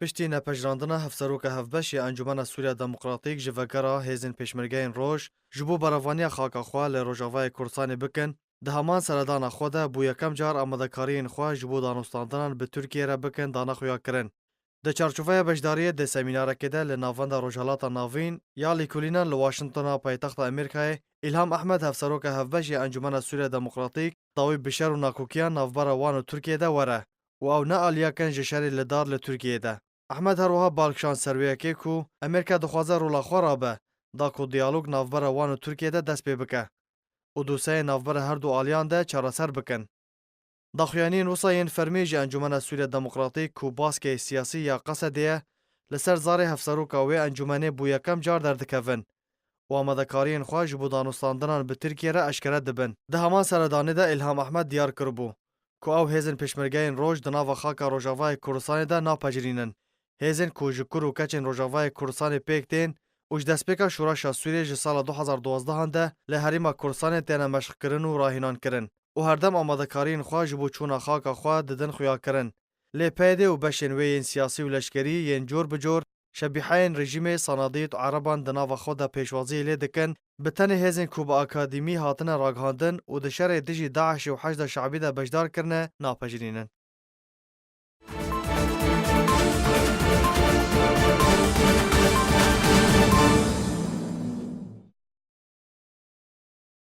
پشتی نپجراندنا هفسروک هفبش یا انجمن سوریا دموکراتیک جوگرا هیزن پیشمرگین روش جبو براوانی خاکا خواه لروجاوای کورسانی بکن ده همان سردان خوده بو یکم جار آمدکارین خواه جبو دانستاندنان به ترکیه را بکن دانا خویا کرن. ده چارچوبه بشداری ده سمیناره که ده لناوند روجالات ناوین یا لیکولینان لواشنطن پایتخت امریکای إلهام أحمد هفسروک هفبش یا انجمن سوریا دموکراتیک داوی بشر و ناکوکیان ناوبرا وان و ترکیه ده وره و او نه آلیا کن جشری لدار لترکیه ده. احمد هروها بالکشان سرویه که کو امریکا دخوازه رولا خورا به دا کو دیالوگ ناوبر وان و ترکیه ده دست پی بکه و دوسه ناوبر هر دو آلیان ده چارەسەر بکن. دا خویانین وصاین فرمی جی انجمن سوریا دموکراتیک کو باسکه سیاسی یا قصدیه لسر زاره هفسروکا و انجمنه بو یکم جار دردکوین و آمدکارین خواه جبو دانستاندنان به ترکیه را اشکره دبن. ده همان سردانه ده الهام احمد دیار کربو کو او هیزن پشمرگین روش دناو خاکا روجاوای کورسانی ده ناپجرینن. هیزن کو جکر و کچن روجاوای کورسانی پیکتین اوش دستپیکا شوراشا سوریه جه سال 2012 ده لحریما کورسانی تینه مشق کرن و راهینان کرن و هر دم آمدکارین خواه جبو چونا خاکا خواه ددن خویا کرن. لی پیده و بشن وین سیاسی و لشکری ین جور بجور شبیحین رژیم صنادیت و عربان دناو خود پیشوازی لی دکن بتنه هیزن کو با اکادیمی هاتن راگهاندن و دشار دجی داعش و حشد شعبی ده بجدار کرنه ناپجرینن.